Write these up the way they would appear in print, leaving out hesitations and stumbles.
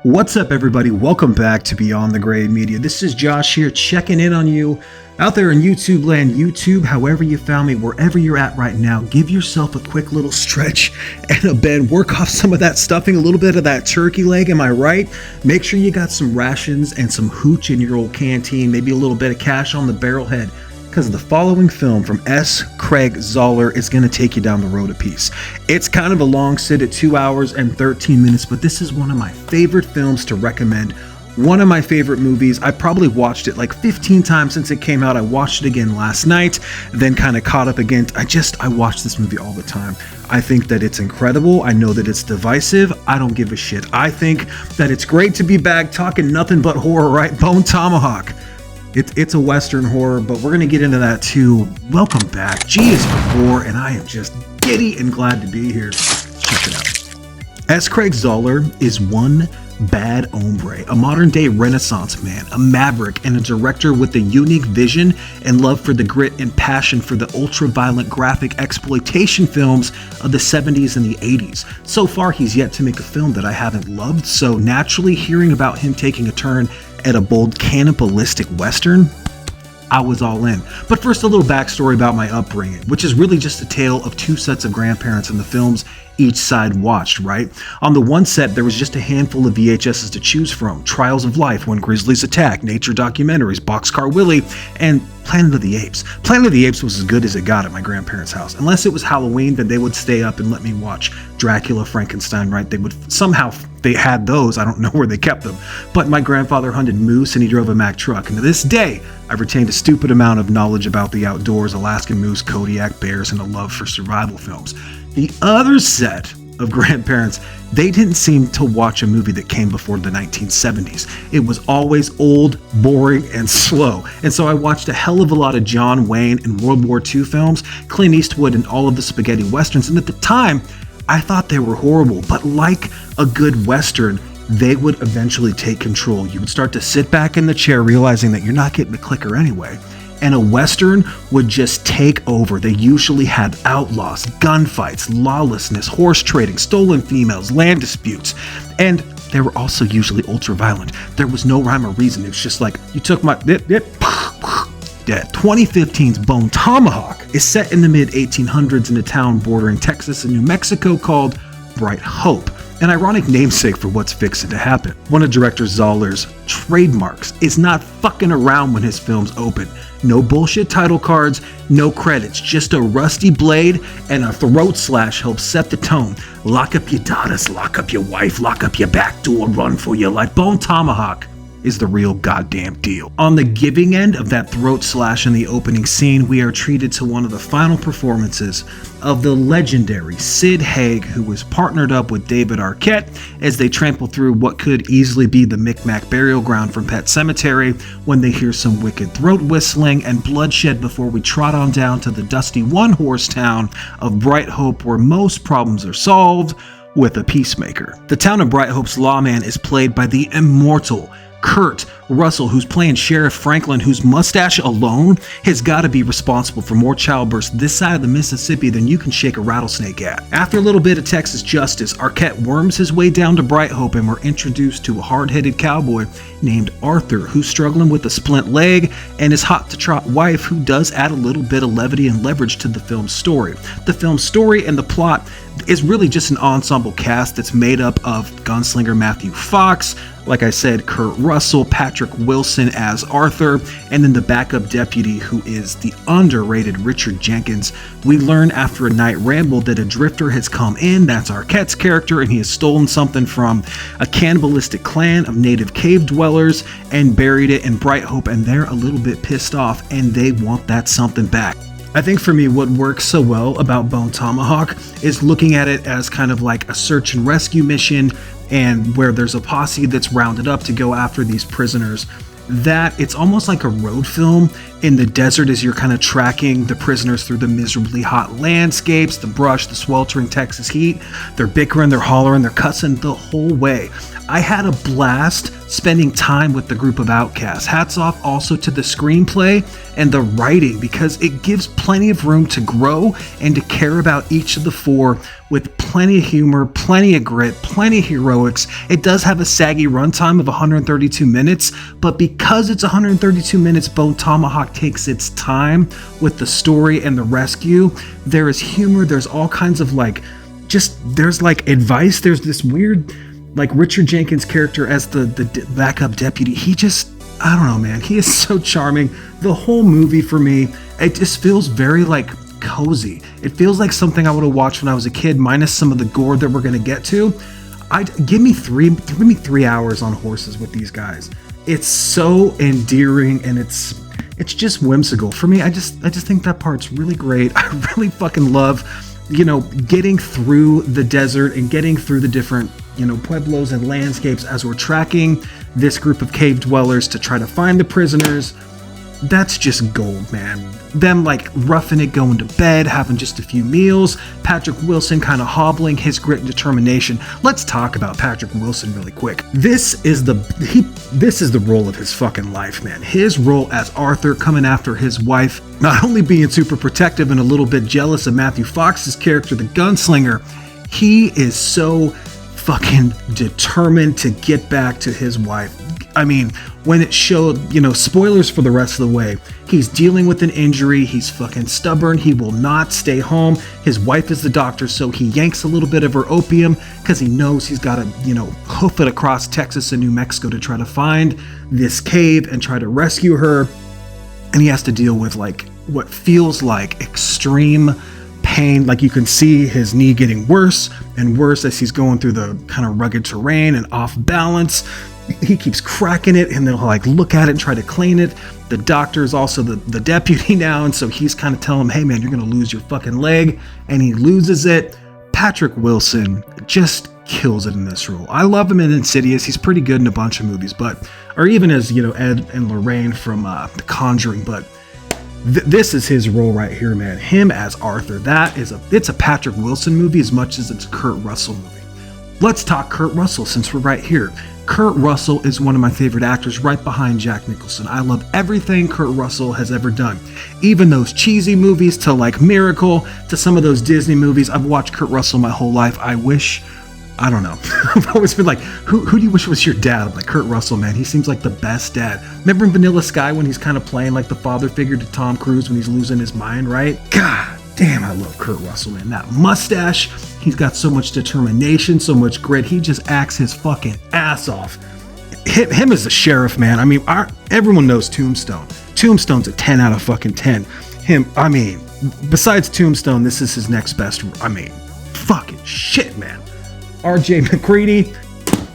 What's up, everybody? Welcome back to Beyond the Grade Media. This is Josh here, checking in on you out there in YouTube land. YouTube, however you found me, wherever you're at right now, give yourself a quick little stretch and a bend. Work off some of that stuffing, a little bit of that turkey leg, am I right? Make sure you got some rations and some hooch in your old canteen, maybe a little bit of cash on the barrelhead, because the following film from Craig Zahler is going to take you down the road a piece. It's kind of a long sit at 2 hours and 13 minutes, but this is one of my favorite films to recommend. One of my favorite movies. I probably watched it like 15 times since it came out. I watched it again last night, then kind of caught up again. I watch this movie all the time. I think that it's incredible. I know that it's divisive. I don't give a shit. I think that it's great to be back talking nothing but horror, right? Bone Tomahawk. It's a Western horror, but we're going to get into that too. Welcome back. G is for gore, and I am just giddy and glad to be here. Check it out. Craig Zahler is one bad hombre, a modern-day Renaissance man, a maverick, and a director with a unique vision and love for the grit and passion for the ultra-violent graphic exploitation films of the 70s and the 80s. So far, he's yet to make a film that I haven't loved, so naturally hearing about him taking a turn at a bold cannibalistic Western, I was all in. But first, a little backstory about my upbringing, which is really just a tale of two sets of grandparents in the films each side watched, right? On the one set, there was just a handful of VHSs to choose from: Trials of Life, When Grizzlies Attack, nature documentaries, Boxcar Willie, and Planet of the Apes. Planet of the Apes was as good as it got at my grandparents' house. Unless it was Halloween, then they would stay up and let me watch Dracula, Frankenstein, right? They had those. I don't know where they kept them. But my grandfather hunted moose and he drove a Mack truck. And to this day, I've retained a stupid amount of knowledge about the outdoors, Alaskan moose, Kodiak bears, and a love for survival films. The other set of grandparents, they didn't seem to watch a movie that came before the 1970s. It was always old, boring, and slow. And so I watched a hell of a lot of John Wayne and World War II films, Clint Eastwood, and all of the spaghetti westerns. And at the time, I thought they were horrible, but like a good Western, they would eventually take control. You would start to sit back in the chair realizing that you're not getting a clicker anyway. And a Western would just take over. They usually had outlaws, gunfights, lawlessness, horse trading, stolen females, land disputes. And they were also usually ultra violent. There was no rhyme or reason. It was just like, you took my dead. 2015's Bone Tomahawk is set in the mid-1800s in a town bordering Texas and New Mexico called Bright Hope, an ironic namesake for what's fixing to happen. One of director Zahler's trademarks is not fucking around when his films open. No bullshit title cards, no credits, just a rusty blade and a throat slash helps set the tone. Lock up your daughters, lock up your wife, lock up your back door, run for your life. Bone Tomahawk is the real goddamn deal. On the giving end of that throat slash in the opening scene, we are treated to one of the final performances of the legendary Sid Haig, who was partnered up with David Arquette as they trample through what could easily be the Micmac burial ground from Pet Sematary when they hear some wicked throat whistling and bloodshed before we trot on down to the dusty one-horse town of Bright Hope, where most problems are solved with a peacemaker. The town of Bright Hope's lawman is played by the immortal Kurt Russell, who's playing Sheriff Franklin, whose mustache alone has got to be responsible for more childbirths this side of the Mississippi than you can shake a rattlesnake at. After a little bit of Texas justice, Arquette worms his way down to Bright Hope, and we're introduced to a hard-headed cowboy named Arthur, who's struggling with a splint leg, and his hot-to-trot wife, who does add a little bit of levity and leverage to the film's story. The film's story and the plot is really just an ensemble cast that's made up of gunslinger Matthew Fox, like I said, Kurt Russell, Patrick Wilson as Arthur, and then the backup deputy, who is the underrated Richard Jenkins. We learn after a night ramble that a drifter has come in, that's Arquette's character, and he has stolen something from a cannibalistic clan of native cave dwellers and buried it in Bright Hope, and they're a little bit pissed off and they want that something back. I think for me, what works so well about Bone Tomahawk is looking at it as kind of like a search and rescue mission, and where there's a posse that's rounded up to go after these prisoners, that it's almost like a road film in the desert as you're kind of tracking the prisoners through the miserably hot landscapes, the brush, the sweltering Texas heat. They're bickering, they're hollering, they're cussing the whole way. I had a blast spending time with the group of outcasts. Hats off also to the screenplay and the writing, because it gives plenty of room to grow and to care about each of the four with plenty of humor, plenty of grit, plenty of heroics. It does have a saggy runtime of 132 minutes, but because it's 132 minutes, Bone Tomahawk takes its time with the story and the rescue. There is humor, there's all kinds of there's advice, there's this weird, Richard Jenkins' character as the backup deputy. I don't know, man. He is so charming. The whole movie for me, it just feels very cozy. It feels like something I would have watched when I was a kid, minus some of the gore that we're gonna get to. Give me 3 hours on horses with these guys. It's so endearing and it's just whimsical. For me, I just think that part's really great. I really fucking love, getting through the desert and getting through the different, pueblos and landscapes as we're tracking this group of cave dwellers to try to find the prisoners. That's just gold, man. Them roughing it, going to bed, having just a few meals. Patrick Wilson kind of hobbling, his grit and determination. Let's talk about Patrick Wilson really quick. This is the role of his fucking life, man. His role as Arthur, coming after his wife, not only being super protective and a little bit jealous of Matthew Fox's character, the gunslinger. He is so fucking determined to get back to his wife. I mean, when it showed, spoilers for the rest of the way, he's dealing with an injury, he's fucking stubborn, he will not stay home. His wife is the doctor, so he yanks a little bit of her opium because he knows he's got to, hoof it across Texas and New Mexico to try to find this cave and try to rescue her. And he has to deal with what feels like extreme pain. You can see his knee getting worse and worse as he's going through the kind of rugged terrain and off balance. He keeps cracking it and they'll look at it and try to clean it. The doctor is also the deputy now, and so he's kind of telling him, hey man, you're gonna lose your fucking leg, and he loses it. Patrick Wilson just kills it in this role. I love him in Insidious. He's pretty good in a bunch of movies, or even as Ed and Lorraine from The Conjuring, but this is his role right here, man. Him as Arthur. It's a Patrick Wilson movie as much as it's a Kurt Russell movie. Let's talk Kurt Russell since we're right here. Kurt Russell is one of my favorite actors, right behind Jack Nicholson. I love everything Kurt Russell has ever done. Even those cheesy movies to Miracle, to some of those Disney movies. I've watched Kurt Russell my whole life. I don't know. I've always been who do you wish was your dad? I'm Kurt Russell, man. He seems like the best dad. Remember in Vanilla Sky when he's kind of playing the father figure to Tom Cruise when he's losing his mind, right? God damn, I love Kurt Russell, man. That mustache, he's got so much determination, so much grit. He just acts his fucking ass off. Him as the sheriff, man. I mean, everyone knows Tombstone. Tombstone's a 10 out of fucking 10. Besides Tombstone, this is his next best. Fucking shit, man. RJ McCready,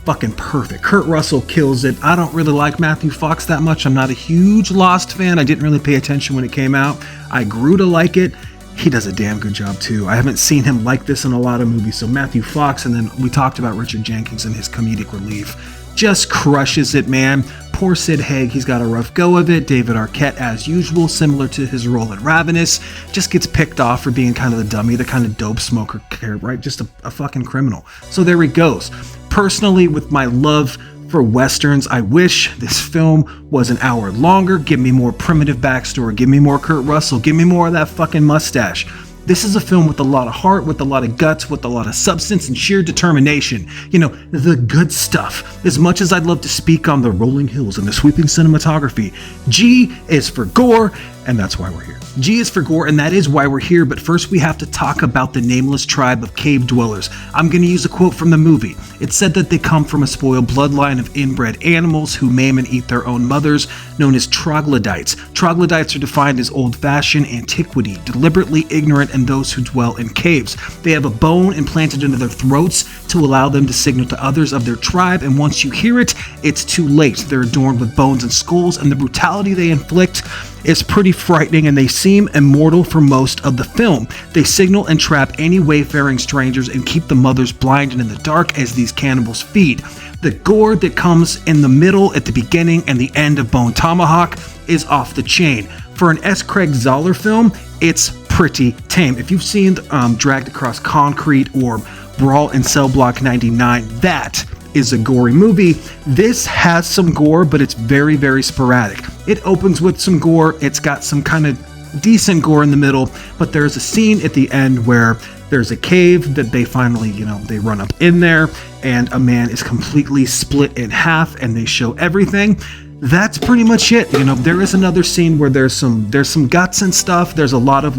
fucking perfect. Kurt Russell kills it. I don't really like Matthew Fox that much. I'm not a huge Lost fan. I didn't really pay attention when it came out. I grew to like it. He does a damn good job too. I haven't seen him like this in a lot of movies. So Matthew Fox, and then we talked about Richard Jenkins and his comedic relief. Just crushes it, man. Poor Sid Haig, he's got a rough go of it. David Arquette, as usual, similar to his role in Ravenous, just gets picked off for being kind of the dummy, the kind of dope smoker character, right? Just a fucking criminal. So there he goes. Personally, with my love for Westerns, I wish this film was an hour longer. Give me more primitive backstory. Give me more Kurt Russell. Give me more of that fucking mustache. This is a film with a lot of heart, with a lot of guts, with a lot of substance and sheer determination. The good stuff. As much as I'd love to speak on the rolling hills and the sweeping cinematography, G is for gore, and that's why we're here. G is for gore, and that is why we're here, but first we have to talk about the nameless tribe of cave dwellers. I'm going to use a quote from the movie. It said that they come from a spoiled bloodline of inbred animals who maim and eat their own mothers, known as troglodytes. Troglodytes are defined as old-fashioned antiquity, deliberately ignorant, and those who dwell in caves. They have a bone implanted into their throats to allow them to signal to others of their tribe, and once you hear it, it's too late. They're adorned with bones and skulls, and the brutality they inflict is pretty frightening, and they seem immortal for most of the film. They signal and trap any wayfaring strangers and keep the mothers blinded in the dark as these cannibals feed. The gore that comes in the middle, at the beginning, and the end of Bone Tomahawk is off the chain. for an S. Craig Zahler film, it's pretty tame. If you've seen Dragged Across Concrete or Brawl in Cell Block 99, that is a gory movie. This has some gore, but it's very, very sporadic. It opens with some gore. It's got some kind of decent gore in the middle, but there's a scene at the end where there's a cave that they finally, they run up in there, and a man is completely split in half, and they show everything. That's pretty much it. There is another scene where there's some guts and stuff. There's a lot of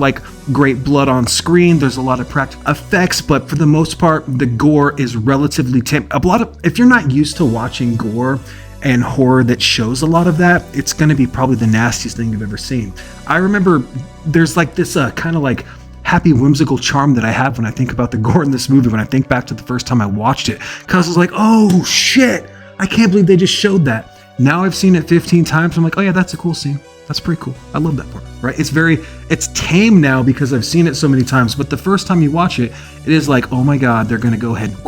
great blood on screen. There's a lot of practical effects, but for the most part, the gore is relatively tame. If you're not used to watching gore and horror that shows a lot of that, it's going to be probably the nastiest thing you've ever seen. I remember there's this kind of happy whimsical charm that I have when I think about the gore in this movie, when I think back to the first time I watched it, because I was like, oh shit, I can't believe they just showed that. Now I've seen it 15 times. I'm like, oh yeah, that's a cool scene. That's pretty cool. I love that part, right? It's tame now because I've seen it so many times. But the first time you watch it, it is like, oh my God, they're going to go ahead and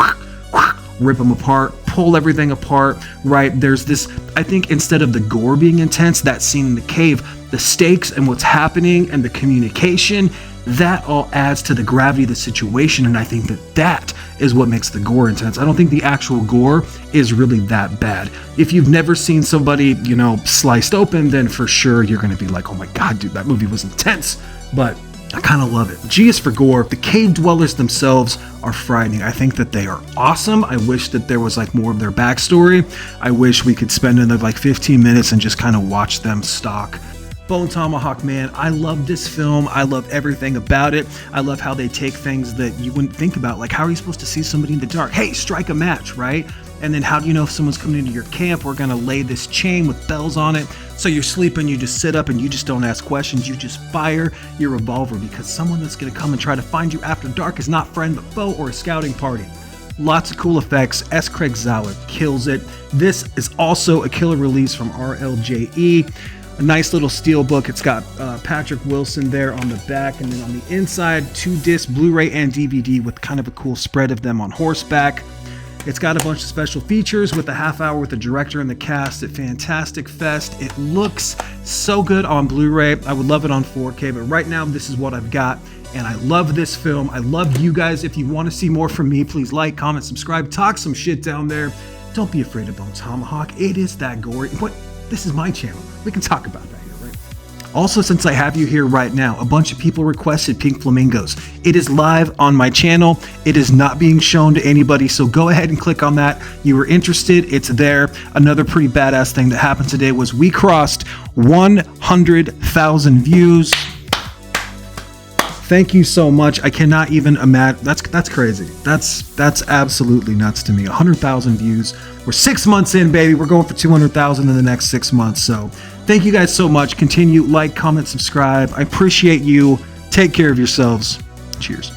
rip them apart, pull everything apart, right? There's this, I think instead of the gore being intense, that scene in the cave, the stakes and what's happening and the communication, that all adds to the gravity of the situation. And I think that is what makes the gore intense. I don't think the actual gore is really that bad. If you've never seen somebody, sliced open, then for sure you're going to be like, oh my God, dude, that movie was intense. But I kind of love it. G is for gore. The cave dwellers themselves are frightening. I think that they are awesome. I wish that there was more of their backstory. I wish we could spend another 15 minutes and just kind of watch them stalk Bone Tomahawk, man. I love this film. I love everything about it. I love how they take things that you wouldn't think about, like how are you supposed to see somebody in the dark? Hey, strike a match, right? And then how do you know if someone's coming into your camp? We're gonna lay this chain with bells on it. So you're sleeping, you just sit up and you just don't ask questions. You just fire your revolver because someone that's gonna come and try to find you after dark is not friend but foe or a scouting party. Lots of cool effects. S. Craig Zahler kills it. This is also a killer release from RLJE. A nice little steel book. It's got Patrick Wilson there on the back, and then on the inside, 2-disc Blu-ray and DVD with kind of a cool spread of them on horseback. It's got a bunch of special features with a half hour with the director and the cast at Fantastic Fest. It looks so good on Blu-ray. I would love it on 4K, but right now this is what I've got, and I love this film. I love you guys. If you want to see more from me, please like, comment, subscribe, talk some shit down there. Don't be afraid of Bone Tomahawk. It is that gory. This is my channel. We can talk about that here, right? Also, since I have you here right now, a bunch of people requested Pink Flamingos. It is live on my channel. It is not being shown to anybody, so go ahead and click on that. You were interested, it's there. Another pretty badass thing that happened today was we crossed 100,000 views. Thank you so much. I cannot even imagine. That's crazy. That's absolutely nuts to me. 100,000 views. We're 6 months in, baby. We're going for 200,000 in the next 6 months. So thank you guys so much. Continue, like, comment, subscribe. I appreciate you. Take care of yourselves. Cheers.